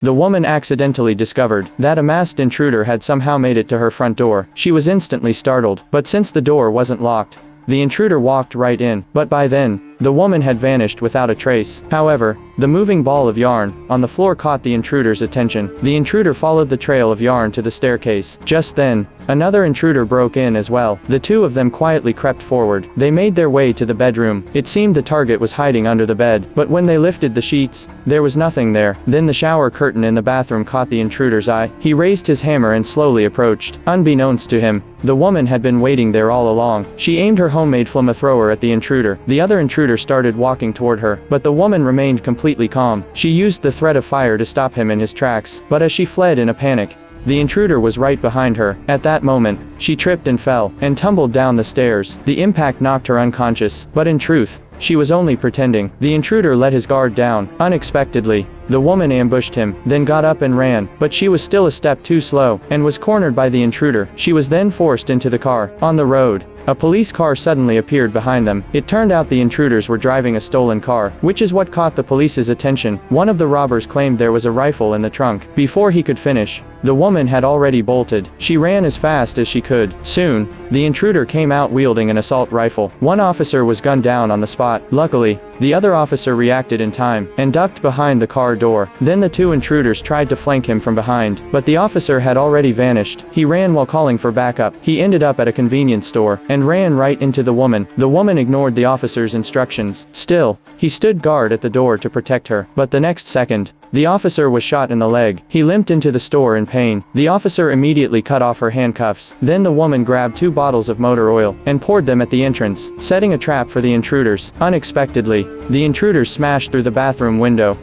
the woman accidentally discovered that a masked intruder had somehow made it to her front door. She was instantly startled, but since the door wasn't locked, the intruder walked right in, but by then, the woman had vanished without a trace. However, the moving ball of yarn on the floor caught the intruder's attention. The intruder followed the trail of yarn to the staircase. Just then, another intruder broke in as well. The two of them quietly crept forward. They made their way to the bedroom. It seemed the target was hiding under the bed, but when they lifted the sheets, there was nothing there. Then the shower curtain in the bathroom caught the intruder's eye. He raised his hammer and slowly approached. Unbeknownst to him, the woman had been waiting there all along. She aimed her homemade flamethrower at the intruder. The other intruder started walking toward her, but the woman remained completely calm. She used the threat of fire to stop him in his tracks, but as she fled in a panic, the intruder was right behind her. At that moment, she tripped and fell, and tumbled down the stairs. The impact knocked her unconscious, but in truth, she was only pretending. The intruder let his guard down. Unexpectedly, the woman ambushed him, then got up and ran, but she was still a step too slow, and was cornered by the intruder. She was then forced into the car. On the road, a police car suddenly appeared behind them. It turned out the intruders were driving a stolen car, which is what caught the police's attention. One of the robbers claimed there was a rifle in the trunk. Before he could finish, the woman had already bolted. She ran as fast as she could. Soon, the intruder came out wielding an assault rifle. One officer was gunned down on the spot. Luckily, the other officer reacted in time, and ducked behind the car door. Then the two intruders tried to flank him from behind, but the officer had already vanished. He ran while calling for backup. He ended up at a convenience store, and ran right into the woman. The woman ignored the officer's instructions. Still, he stood guard at the door to protect her, but the next second, the officer was shot in the leg. He limped into the store in pain. The officer immediately cut off her handcuffs. Then the woman grabbed 2 bottles of motor oil, and poured them at the entrance, setting a trap for the intruders. Unexpectedly, the intruders smashed through the bathroom window.